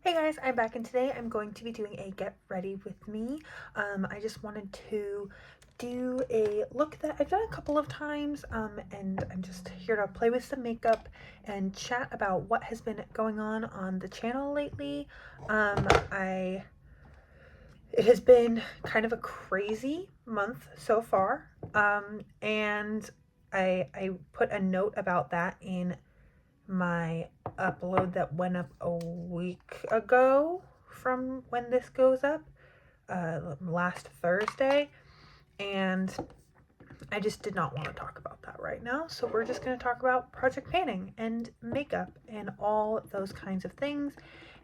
Hey guys, I'm back and today I'm going to be doing a get ready with me. I just wanted to do a look that I've done a couple of times and I'm just here to play with some makeup and chat about what has been going on the channel lately. It has been kind of a crazy month so far, and I put a note about that in my upload that went up a week ago from when this goes up, last Thursday, and I just did not want to talk about that right now. So we're just going to talk about project panning and makeup and all those kinds of things,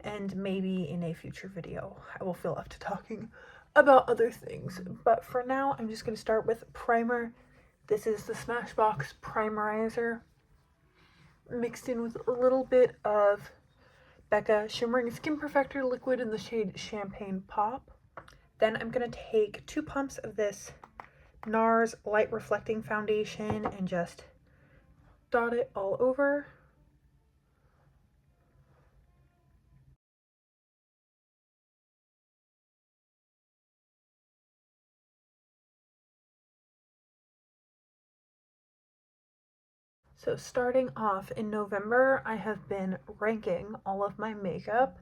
and maybe in a future video I will feel up to talking about other things. But for now, I'm just going to start with primer. This is the Smashbox Primerizer mixed in with a little bit of Becca Shimmering Skin Perfector liquid in the shade Champagne Pop. Then I'm going to take 2 pumps of this NARS Light Reflecting Foundation and just dot it all over. So starting off in November, I have been ranking all of my makeup.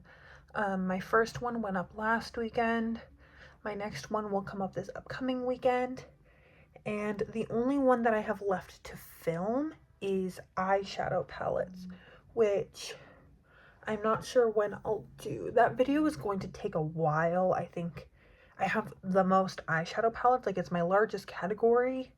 My first one went up last weekend. My next one will come up this upcoming weekend. And the only one that I have left to film is eyeshadow palettes, which I'm not sure when I'll do. That video is going to take a while. I think I have the most eyeshadow palettes, like it's my largest category.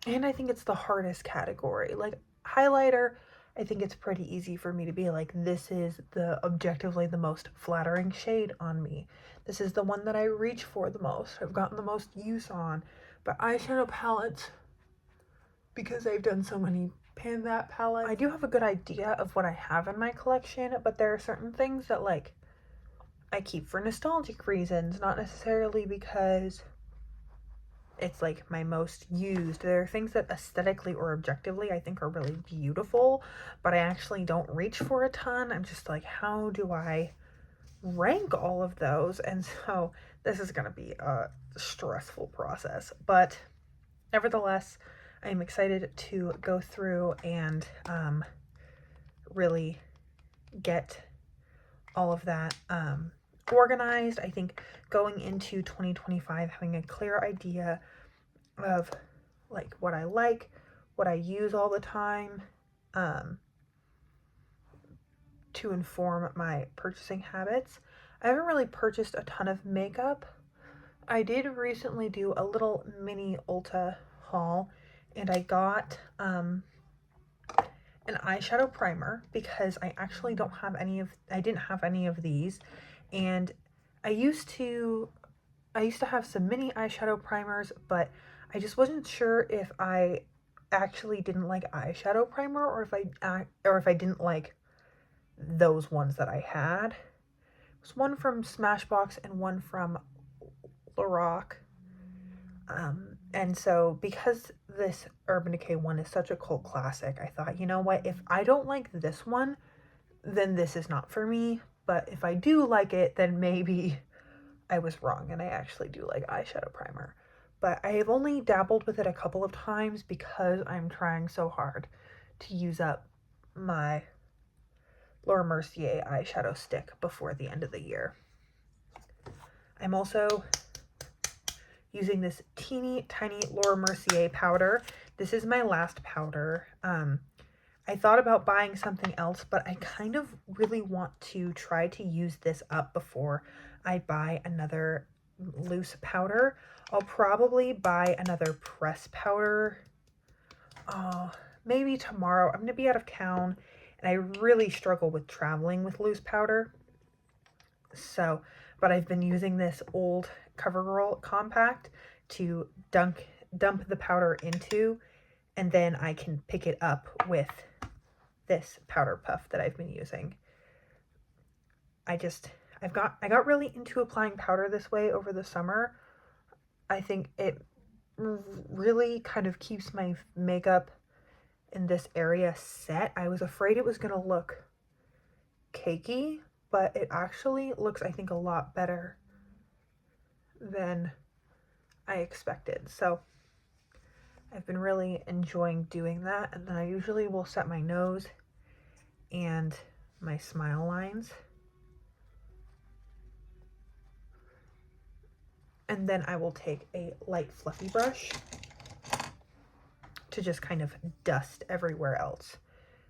And I think it's the hardest category. Like highlighter, I think it's pretty easy for me to be like, this is the objectively the most flattering shade on me. This is the one that I reach for the most. I've gotten the most use on. But eyeshadow palettes, because I've done so many pan that palettes, I do have a good idea of what I have in my collection, but there are certain things that like I keep for nostalgic reasons, not necessarily because it's like my most used. There are things that aesthetically or objectively I think are really beautiful, but I actually don't reach for a ton. I'm just like, how do I rank all of those? And so this is going to be a stressful process, but nevertheless, I'm excited to go through and really get all of that organized. I think going into 2025, having a clear idea of like what I use all the time, to inform my purchasing habits. I haven't really purchased a ton of makeup. I did recently do a little mini Ulta haul, and I got an eyeshadow primer because I actually I didn't have any of these, and I used to have some mini eyeshadow primers, but I just wasn't sure if I actually didn't like eyeshadow primer or if I didn't like those ones that I had. It was one from Smashbox and one from Lorac. And so because this Urban Decay one is such a cult classic, I thought, you know what, if I don't like this one, then this is not for me. But if I do like it, then maybe I was wrong and I actually do like eyeshadow primer. But I have only dabbled with it a couple of times because I'm trying so hard to use up my Laura Mercier eyeshadow stick before the end of the year. I'm also using this teeny tiny Laura Mercier powder. This is my last powder. I thought about buying something else, but I kind of really want to try to use this up before I buy another loose powder. I'll probably buy another press powder maybe tomorrow. I'm going to be out of town, and I really struggle with traveling with loose powder. So, but I've been using this old CoverGirl compact to dump the powder into, and then I can pick it up with this powder puff that I've been using. I got really into applying powder this way over the summer. I think it really kind of keeps my makeup in this area set. I was afraid it was going to look cakey, but it actually looks, I think, a lot better than I expected. So I've been really enjoying doing that. And then I usually will set my nose and my smile lines. And then I will take a light fluffy brush to just kind of dust everywhere else.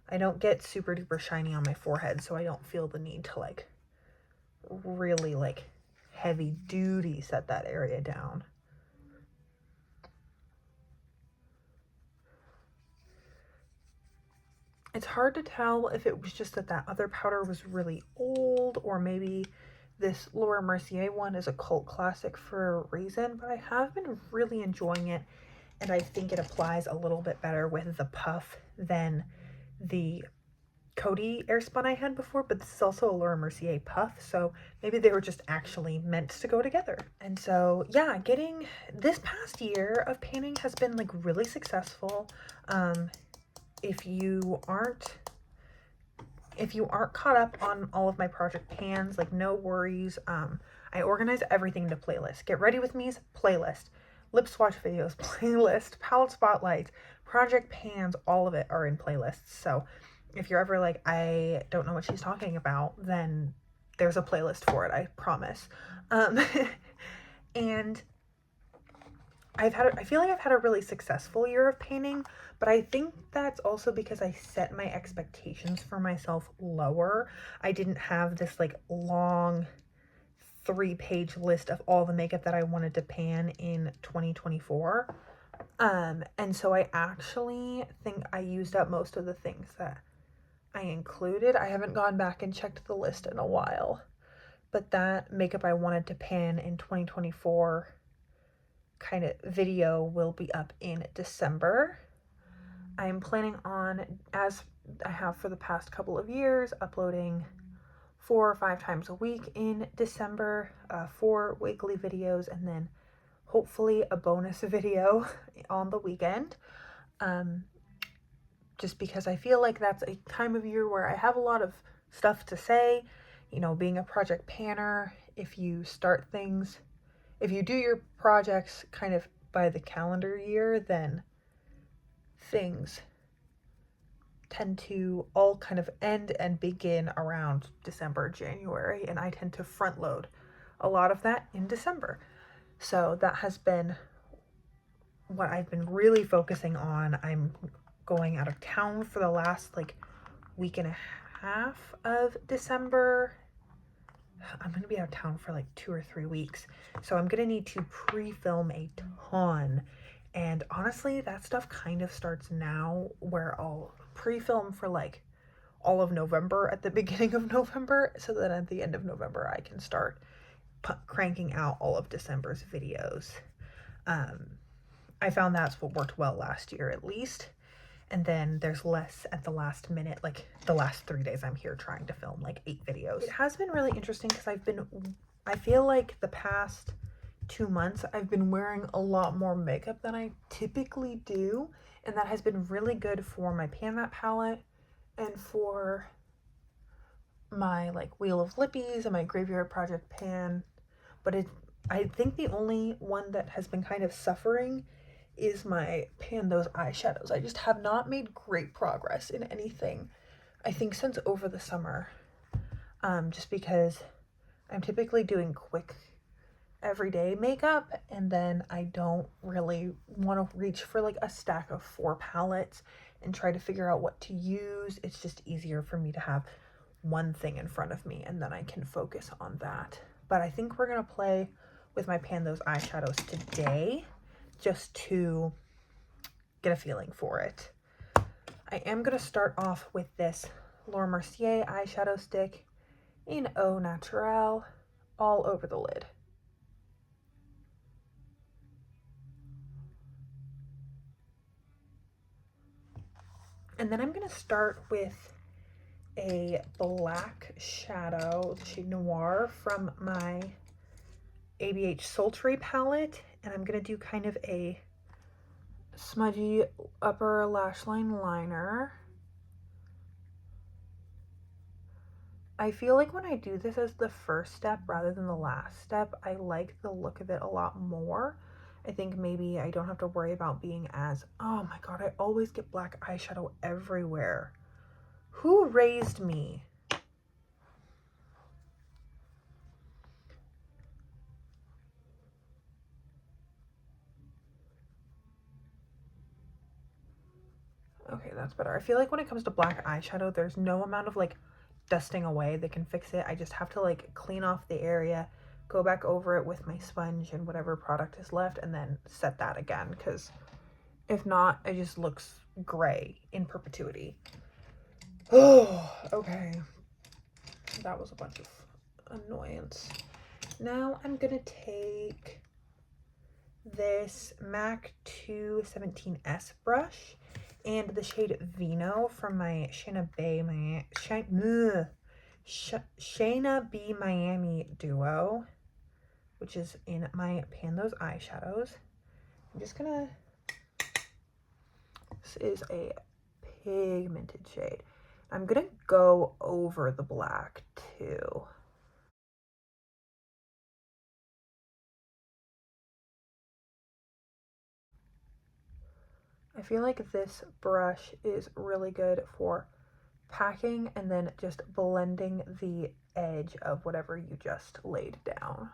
I don't get super duper shiny on my forehead, so I don't feel the need to like really like heavy duty set that area down. It's hard to tell if it was just that that other powder was really old, or maybe this Laura Mercier one is a cult classic for a reason, but I have been really enjoying it, and I think it applies a little bit better with the puff than the Coty Airspun I had before, but this is also a Laura Mercier puff, so maybe they were just actually meant to go together. And so, yeah, getting this past year of panning has been like really successful. If you aren't caught up on all of my project pans, like no worries. I organize everything into playlists. Get Ready With Me's playlist, lip swatch videos playlist, palette spotlights, project pans, all of it are in playlists. So if you're ever like, I don't know what she's talking about, then there's a playlist for it, I promise. And I feel like I've had a really successful year of painting, but I think that's also because I set my expectations for myself lower. I didn't have this like long 3-page list of all the makeup that I wanted to pan in 2024. And so I actually think I used up most of the things that I included. I haven't gone back and checked the list in a while, but that makeup I wanted to pan in 2024 kind of video will be up in December. I'm planning on, as I have for the past couple of years, uploading 4 or 5 times a week in December, 4 weekly videos, and then hopefully a bonus video on the weekend. Just because I feel like that's a time of year where I have a lot of stuff to say. You know, being a project panner, if you do your projects kind of by the calendar year, then things tend to all kind of end and begin around December, January, and I tend to front load a lot of that in December. So that has been what I've been really focusing on. I'm going out of town for the last like week and a half of December. I'm going to be out of town for like 2 or 3 weeks. So I'm going to need to pre-film a ton. And honestly, that stuff kind of starts now, where I'll pre-film for like all of November at the beginning of November, so that at the end of November I can start cranking out all of December's videos. I found that's what worked well last year, at least. And then there's less at the last minute, like the last 3 days I'm here trying to film like 8 videos. It has been really interesting because I feel like the past 2 months I've been wearing a lot more makeup than I typically do. And that has been really good for my Pan That palette and for my like Wheel of Lippies and my Graveyard Project pan. But I think the only one that has been kind of suffering is my Pan Those eyeshadows. I just have not made great progress in anything, I think, since over the summer. Just because I'm typically doing quick everyday makeup, and then I don't really want to reach for like a stack of 4 palettes and try to figure out what to use. It's just easier for me to have one thing in front of me and then I can focus on that. But I think we're gonna play with my Pan Those eyeshadows today, just to get a feeling for it. I am going to start off with this Laura Mercier eyeshadow stick in Au Naturel all over the lid. And then I'm going to start with a black shadow, the shade Noir, from my ABH Sultry palette. And I'm going to do kind of a smudgy upper lash line liner. I feel like when I do this as the first step rather than the last step, I like the look of it a lot more. I think maybe I don't have to worry about being as, oh my god, I always get black eyeshadow everywhere. Who raised me? Okay, that's better. I feel like when it comes to black eyeshadow, there's no amount of like dusting away that can fix it. I just have to like clean off the area, go back over it with my sponge and whatever product is left, and then set that again, because if not, it just looks gray in perpetuity. Oh, okay. That was a bunch of annoyance. Now I'm gonna take this MAC 217S brush and the shade Vino from my Shayna B Miami duo, which is in my Pan Those Eyeshadows. I'm just gonna, this is a pigmented shade. I'm gonna go over the black too. I feel like this brush is really good for packing and then just blending the edge of whatever you just laid down.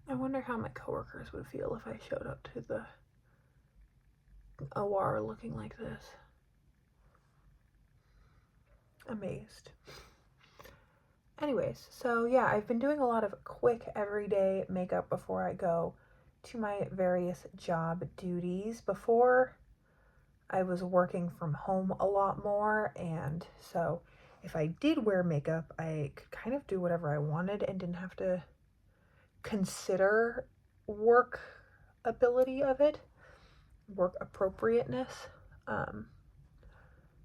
I wonder how my coworkers would feel if I showed up to the OR looking like this. Amazed. Anyways, so yeah, I've been doing a lot of quick everyday makeup before I go to my various job duties. Before, I was working from home a lot more, and so if I did wear makeup, I could kind of do whatever I wanted and didn't have to consider work ability of it, work appropriateness.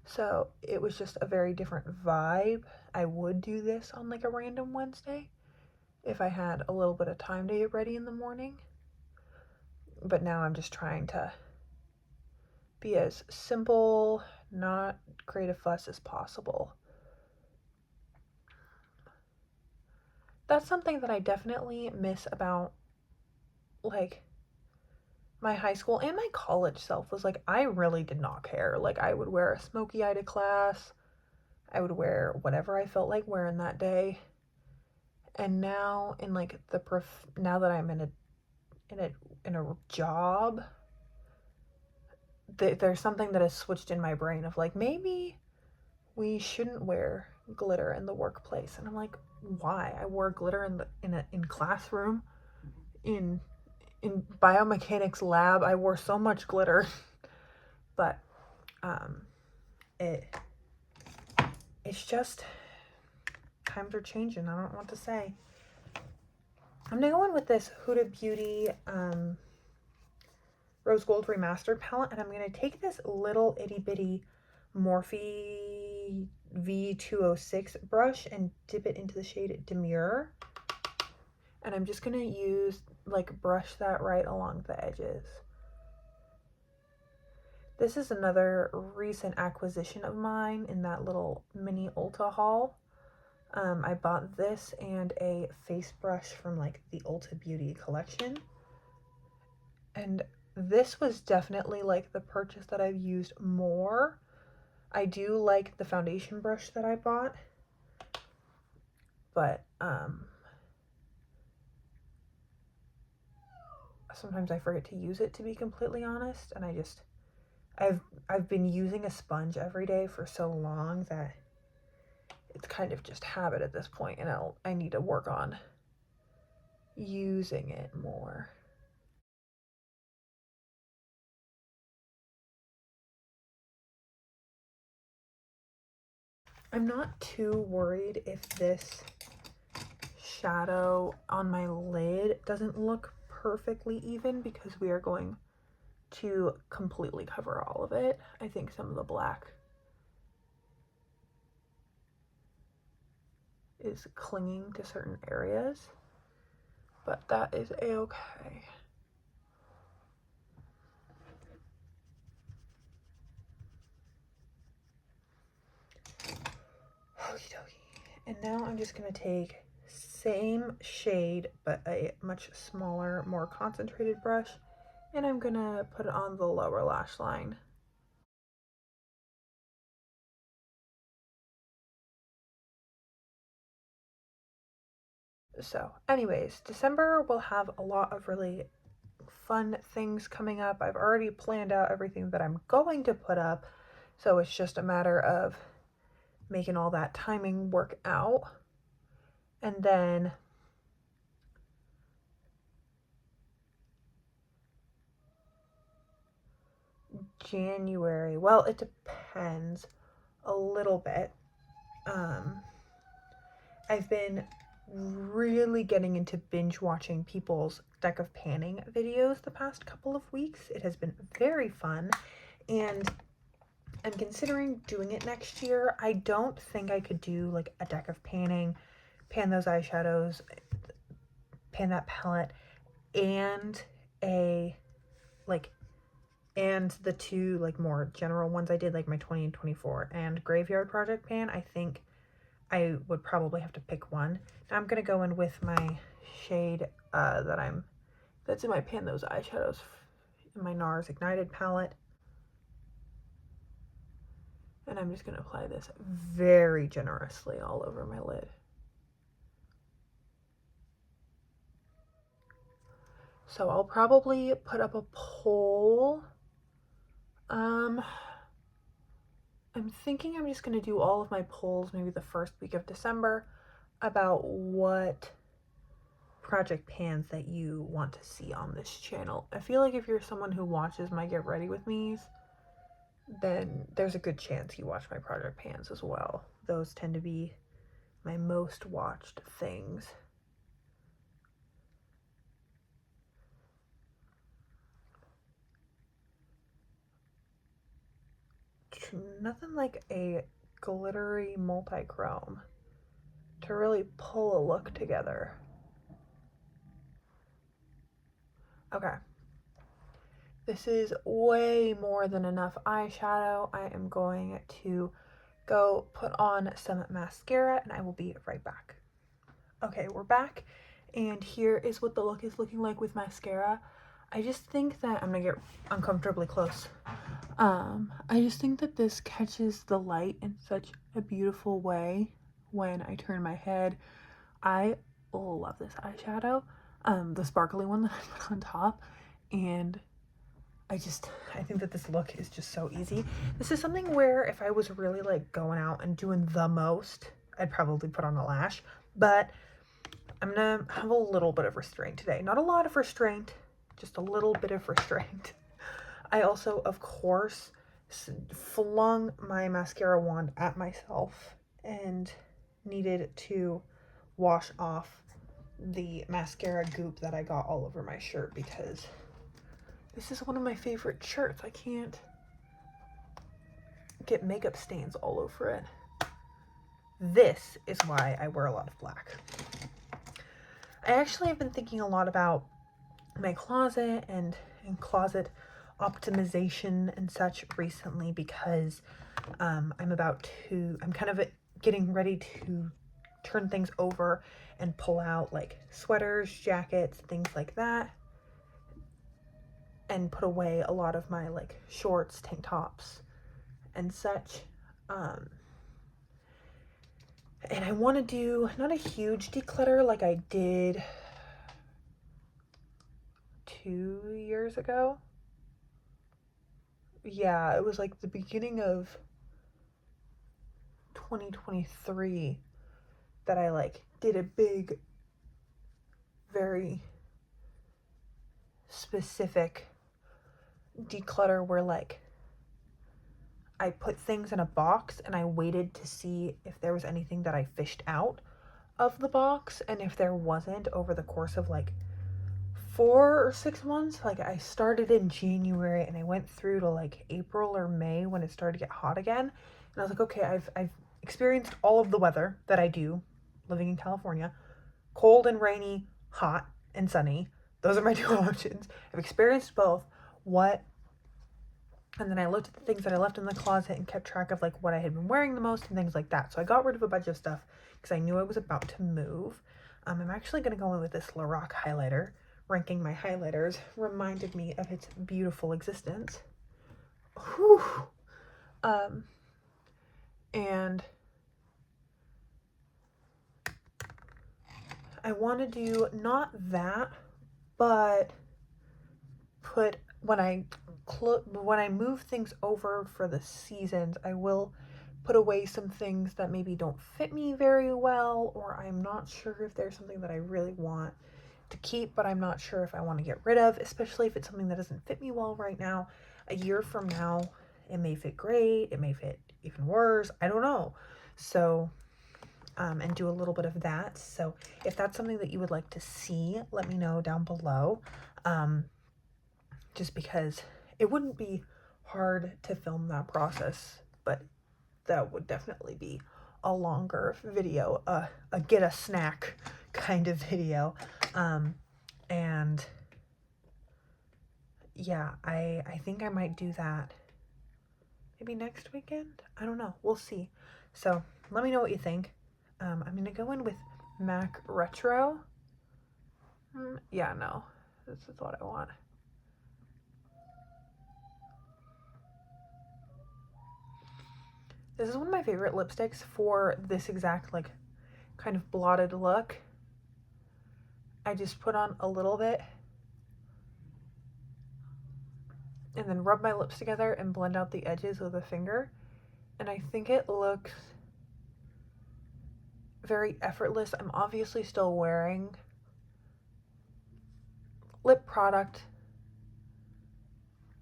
So it was just a very different vibe. I would do this on like a random Wednesday if I had a little bit of time to get ready in the morning. But now I'm just trying to be as simple, not create a fuss as possible. That's something that I definitely miss about like my high school and my college self, was like I really did not care. Like I would wear a smoky eye to class. I would wear whatever I felt like wearing that day. And now in like now that I'm in a job, there's something that has switched in my brain of like, maybe we shouldn't wear glitter in the workplace. And I'm like, why? I wore glitter in classroom, in biomechanics lab. I wore so much glitter. But it's just, times are changing. I don't know what to say. I'm gonna go in with this Huda Beauty Rose Gold Remastered palette, and I'm gonna take this little itty bitty Morphe V206 brush and dip it into the shade Demure. And I'm just gonna use, like, brush that right along the edges. This is another recent acquisition of mine in that little mini Ulta haul. I bought this and a face brush from like the Ulta Beauty collection. And this was definitely like the purchase that I've used more. I do like the foundation brush that I bought, but sometimes I forget to use it, to be completely honest, and I've been using a sponge every day for so long that it's kind of just habit at this point, and I need to work on using it more. I'm not too worried if this shadow on my lid doesn't look perfectly even, because we are going to completely cover all of it. I think some of the black is clinging to certain areas. but that is a-okay. Okie dokie. And now I'm just going to take same shade, but a much smaller, more concentrated brush, and I'm going to put it on the lower lash line. So anyways, December will have a lot of really fun things coming up. I've already planned out everything that I'm going to put up, so it's just a matter of making all that timing work out. And then January, well, it depends a little bit. I've been really getting into binge watching people's deck of panning videos the past couple of weeks. It has been very fun, and I'm considering doing it next year. I don't think I could do like a deck of panning, pan those eyeshadows, pan that palette, and and the two like more general ones I did, like my 20 and 24 and Graveyard Project pan. I think I would probably have to pick one. Now I'm gonna go in with my shade that's in my Pan Those Eyeshadows in my NARS Ignited palette. And I'm just gonna apply this very generously all over my lid. So I'll probably put up a poll. I'm thinking I'm just gonna do all of my polls maybe the first week of December about what project pans that you want to see on this channel. I feel like if you're someone who watches my Get Ready With Me's, then there's a good chance you watch my project pans as well. Those tend to be my most watched things. Nothing like a glittery multi-chrome to really pull a look together. Okay. This is way more than enough eyeshadow. I am going to go put on some mascara and I will be right back. Okay, we're back, and here is what the look is looking like with mascara. I just think that I'm gonna get uncomfortably close. I just think that this catches the light in such a beautiful way when I turn my head. I love this eyeshadow, the sparkly one that I put on top, and I think that this look is just so easy. This is something where if I was really like going out and doing the most, I'd probably put on a lash, but I'm gonna have a little bit of restraint today. Not a lot of restraint, just a little bit of restraint. I also, of course, flung my mascara wand at myself and needed to wash off the mascara goop that I got all over my shirt because this is one of my favorite shirts. I can't get makeup stains all over it. This is why I wear a lot of black. I actually have been thinking a lot about my closet and closet optimization and such recently because I'm kind of getting ready to turn things over and pull out like sweaters, jackets, things like that, and put away a lot of my like shorts, tank tops, and such. And I want to do not a huge declutter like I did 2 years ago. Yeah, it was like the beginning of 2023 that I like did a big, very specific declutter where like I put things in a box and I waited to see if there was anything that I fished out of the box, and if there wasn't, over the course of like 4 or 6 months, like I started in January and I went through to like April or May when it started to get hot again, and I was like, okay, I've experienced all of the weather that I do living in California, cold and rainy, hot, and sunny. Those are my two options. I've experienced both. And then I looked at the things that I left in the closet and kept track of like what I had been wearing the most and things like that. So I got rid of a bunch of stuff because I knew I was about to move. I'm actually going to go in with this Lorac highlighter. Ranking my highlighters reminded me of its beautiful existence. Whew. And I want to do not that, but put when I move things over for the seasons, I will put away some things that maybe don't fit me very well, or I'm not sure if there's something that I really want to keep, but I'm not sure if I want to get rid of, especially if it's something that doesn't fit me well right now. A year from now, it may fit great, it may fit even worse, I don't know. So, and do a little bit of that. So if that's something that you would like to see, let me know down below. Just because it wouldn't be hard to film that process, but that would definitely be a longer video, a get a snack kind of video. And yeah, I think I might do that maybe next weekend. I don't know. We'll see. So let me know what you think. I'm going to go in with MAC Retro. Yeah, no, this is what I want. This is one of my favorite lipsticks for this exact like kind of blotted look. I just put on a little bit and then rub my lips together and blend out the edges with a finger. And I think it looks very effortless. I'm obviously still wearing lip product,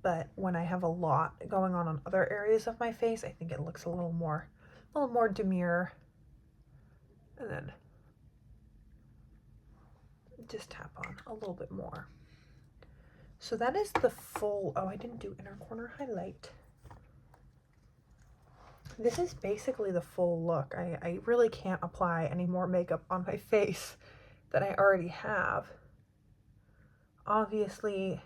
but when I have a lot going on other areas of my face, I think it looks a little more demure. And then just tap on a little bit more. So that is the full, oh, I didn't do inner corner highlight. This is basically the full look. I really can't apply any more makeup on my face than I already have. Obviously,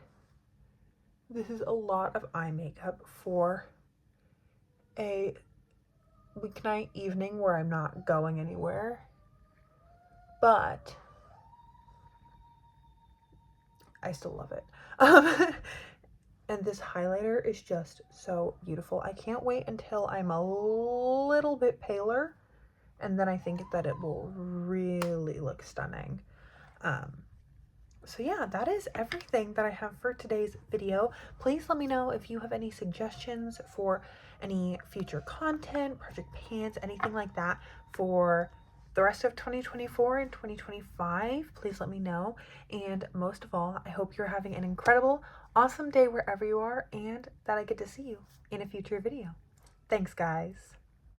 this is a lot of eye makeup for a weeknight evening where I'm not going anywhere. But I still love it. And this highlighter is just so beautiful. I can't wait until I'm a little bit paler, and then I think that it will really look stunning. So yeah, that is everything that I have for today's video. Please let me know if you have any suggestions for any future content, project pans, anything like that for the rest of 2024 and 2025. Please let me know. And most of all, I hope you're having an incredible, awesome day wherever you are, and that I get to see you in a future video. Thanks, guys.